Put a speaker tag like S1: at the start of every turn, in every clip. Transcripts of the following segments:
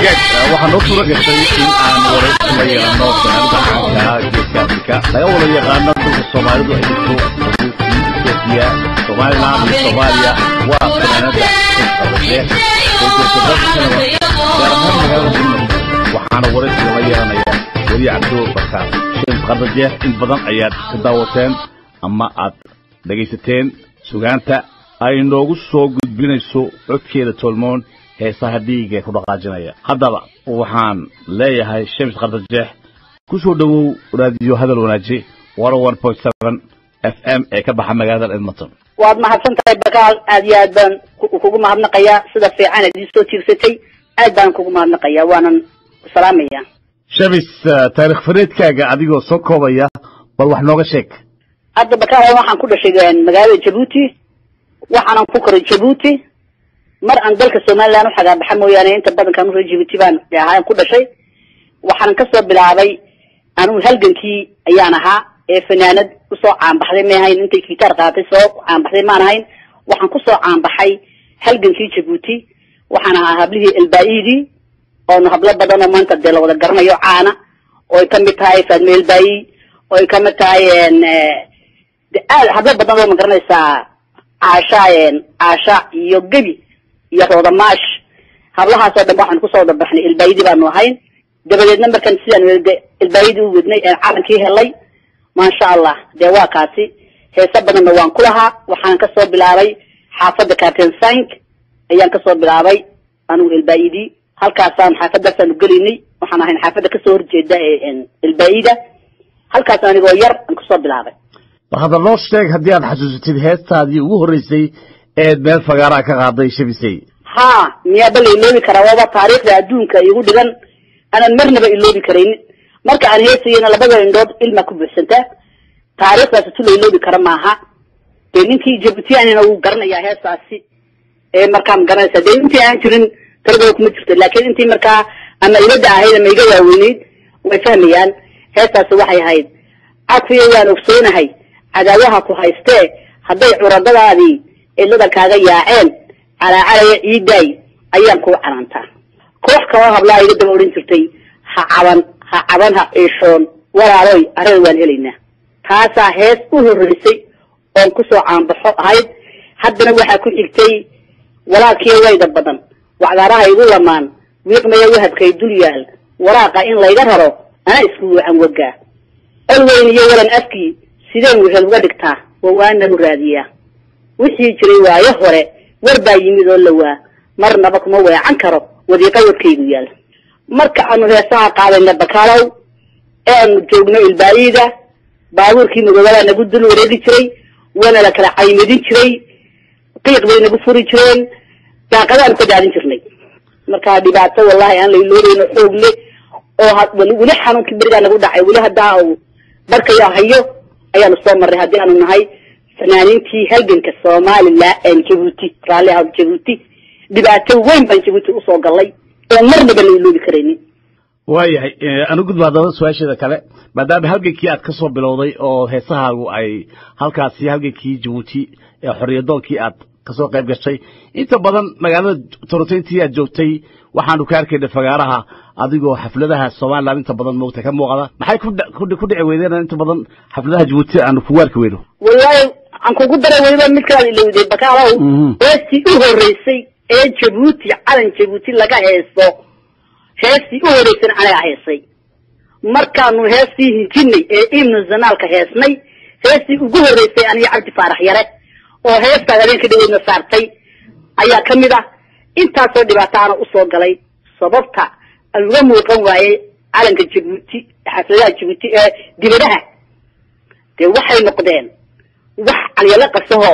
S1: وهجاك waxaan u soo gashay in aan wareysanayo noqonada geeska laga wada yaqaan dadka Soomaalidu ay ku Ethiopia Somaliland Soomaaliya waa kanada waxaan wareysanayaa wali Cabdo Bakar Sheekh Qadadiya in badan ayaad ka daawateen ama aad dhageysateen sugaanta ay noogu soo gudbinayso codkeeda Tolmoon heesaha dhiiga ku dhaqaajinaya haddaba waxaan leeyahay Sheekh Qadadiya ku soo dhawow raadiyo hadal wanaaji 101.7 FM ee ka baxa magaalada Edmonton
S2: waad mahadsantahay Bakar aad iyo aad baan kugu mahadnaqayaa sida fiican aad soo tiirsatay aad baan kugu mahadnaqayaa waanan salaamaya
S1: Shabis taariikh fareedkaaga adigoo soo koobaya bal wax nooga sheeg
S2: hadda Bakar waxaan ku dhashay magaalada Djibouti waxaan ku koray Djibouti mar aan dalka Soomaaliland waxa baxay mooyaane inta badan kan reer Djibouti baan ku dhashay waxaan ka soo bilaabay anu halgankii ayaan ahaa ee fanaanad ku soo caan baxday ma ahayn intay gitaar qaatay soo caan baxday ma ahayn waxaan ku soo caan baxay halgankii Djibouti waxaan ahaa hablihii Elbaidi oo habla badan oo maanta dee la wada garanayo caana oo ka mid tahay Fadme Elbaidi oo ka mid tahay habla badan oo ma garanaysaa Aasha iyo Gabi iyo Rodamash hablahaas oo dhan waxaan ku soo dabaxnay Elbaidi baan ahayn dabadeedna markan sidaan Elbaidi u wadnay calankii helay ma sha Allah dee waa kaasi heesa badan waan ku lahaa waxaan ka soo bilaabay xaafadda Captain Sank ayaan ka soo bilaabay anu Elbaidi halkaasaan xaafaddaasaan u gelinay waxaan ahayn xaafadda ka soo horjeeda Elbaida halkaas anigoo yar aan ku soo bilaabay
S1: waxaad loo sheeg haddii aad xasuusatid heestaadii ugu horeysay ee meel fagaara ka qaaday Shabisay
S2: ha miyaa bal iloobi karaa waa taariikhda adduunka igu dhigan ana marnaba iloobi karayn marka aan heesayna labada indhood ilma ku buuxsanta taariikhdaas tu iloobi kara maaha ninkii Djibouti aanina uu garanayaa heestaasi ee markaan garanaysa intii aan jirin tarbiya kuma jirto laakiin intii markaa ama ilada ahayd ama iga waaweyneed way fahmayaan heestaasi waxay ahayd afiyo waan ogsoonahay cadaawaha ku haystee hadday curadadaadii ilada kaaga yaaceen calaalaya ciiday ayaan ku canaantaa koox kale hablaa iga daba oran jirtay ha caban ha eeshoon walaalay arrin waan helaynaa taasaa hees u horeysay oo ku soo caanbaxo ahayd haddana waxa ku xigtay walaalkii wayda badan wacdaraha igu lamaan wiiqmaya wahabkay dul yaal waraaqa in layga raro ana isku wacan wagaa alweyn iyo walan afkii sideen wehel uga dhigtaa waana u raadiyaa wixii jiray waayo hore war baa yimid oo lawaa marnaba kuma weecan karo wadiiqa wadkaygu yaal marka aanu heesaha qaadayna Bakaalow aanu joogno Elbaida baabuurkii magaalada nagu dul wareegi jiray wana la kala caymidin jiray qiiq bay nagu furi jireen daaqadaan ka daadin jirnay marka dhibaato wallahi aan la iloobayno xoog leh oo wali xanuunkii bariga nagu dhacay wali hadaa uu barkaya hayo ayaan soo maray hadii aanu nahay fanaaniintii halganka Soomaaliland ee Djibouti raaliha Djibouti dhibaato weyn baan Djibouti u soo galay oo marnaba la iloobi kareynin
S1: waayahay anu gudbaadada su'aashada kale maadaama halgankii aad ka soo bilowday oo heesahaagu ay halkaasi halgankii Djibouti ee xorriyadonkii aad ka soo qayb gashay inta badan magaalada Toronto aad joogtay waxaanu ka arkaynay fagaaraha adigoo xafladaha Soomaaliland inta badan moogta ka muuqda maxay ku dhici weydeen inta badan xafladaha Djibouti aanu ku waarka weyno
S2: wallahi aan kugu daray weyba mid kale ilowday Bakaalow heestii u horeysay ee Djibouti calan Djibouti laga heeso heestii u horeysay anaga heesay markaanu heestii hinjinay ee imnu zanaalka heesnay heestii ugu horeysay aniga Cabdi Faarax Yare oo heesta habeenka dhaweyna saartay ayaa kamid ah intaasoo dhibaataana u soo galay sababta uga muuqan waayay calanka Djibouti xafladaha Djibouti ee dibadaha dee waxay noqdeen wax caliyala qasaho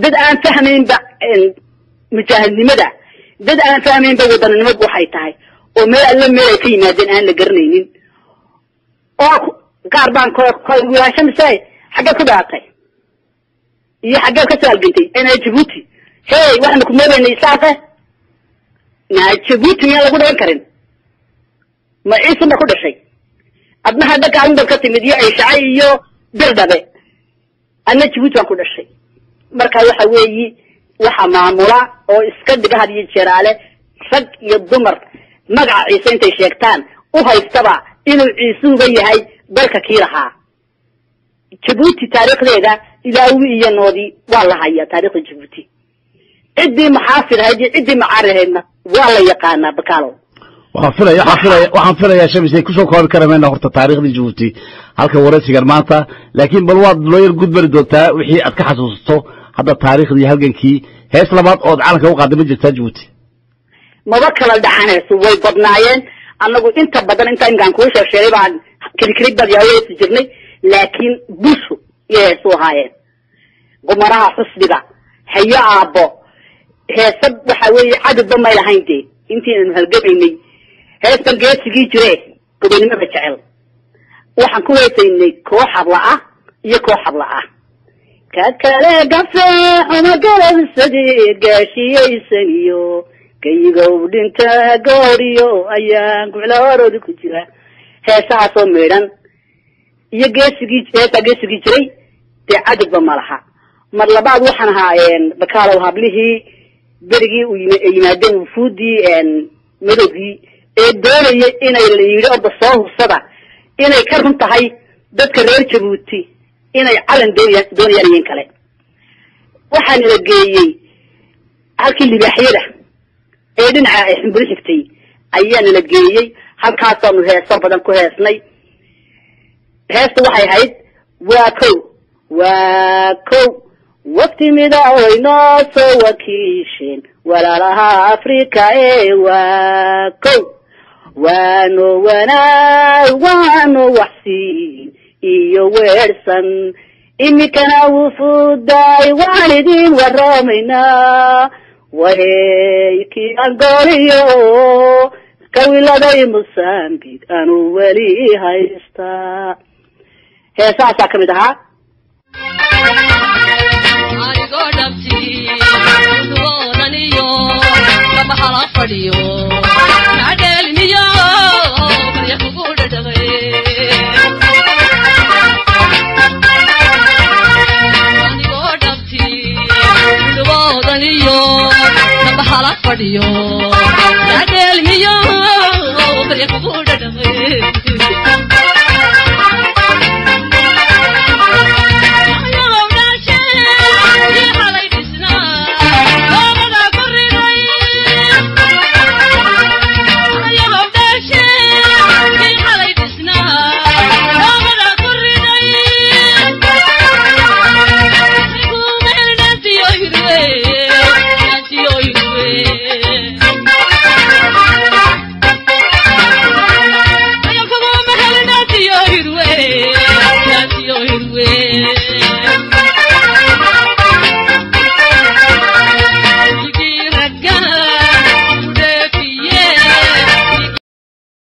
S2: dad aan fahmaynba mujaahidnimada dad aan fahmaynba wadanimadu waxay tahay oo meel alla meel ay ka yimaadeen aan la garanaynin oo qaar baan ko wiilashamsay xagga ku dhaatay iyo xagga ka soo algintay inay Djibouti hey waxaan ku meeynay saafe na Djibouti ma lagu dhawan karin ma isma ku dhashay adna hadda kaan dalka timid iyo ay shacay iyo birdabe ana Djibouti waan ku dhashay marka waxa weeyi waxa maamula oo iska dhiga hadiyo jeeraale rag iyo dumar مقع عيسى انت شيكتان وهيستبع إنه عيسو بيهاي بركة كيرها جيبوتي تاريخ ذا إذا أوي نودي والله هي تاريخ جيبوتي عدي محافظ هذه عدي معارهنا والله يقانا بكالو
S1: وحنفلا يا شمس كسو كور كرمنا horta taariikhda Djibouti halka waraysiga maanta laakiin bal waad loo yar gudbari doontaa wixii aad ka xasuusto hadda taariikhdii halgankii hees labaad oo calanka u qaadimay jirta Djibouti
S2: maba kala dhaxanayso way badnaayeen anagu inta badan inta ingaan ku soo sheegay baan kiri bad yahay jirnay laakiin bushu yeesoo haayeen qumaraha xusbiga haya aabo heesad waxa weeye cadad ma lahayntii intii aan halgabaynay heestan geesigii jiray gobonimada jecel waxaan ku weysaynay koox habla ah iyo koox habla ah ka kale gafaa ama galansadii gaashiyaysanyo kayiga u dhinta gooriyo ayaan gulaaroodu ku jira heesaha soo meeran iyo geesigii jiray dee cadadba ma laha mar labaad waxaan ahaayeen bakaalow hablihii berigii uu yimaadeen wufuudii madowgii ee doonayay inay la yidhi orda soo hursada inay ka run tahay dadka reer Djibouti inay calan doonayaan kale waxaan la geeyey halkii libaaxyada ee dhinaca ay xambul xigtay ayaan la geeyey halkaasoo heeso badan ku heesnay heestu waxay ahayd waa kow waqti midoweyno soo wakiisheen walaalaha Afrika ee waa kow waano waxsiin iyo weersan imikana wufuday waalidin waroomayna waheykii Angooliyo kawiladay Mozambique anu weli haysta heesaasa ka mid ahaa
S3: Yo,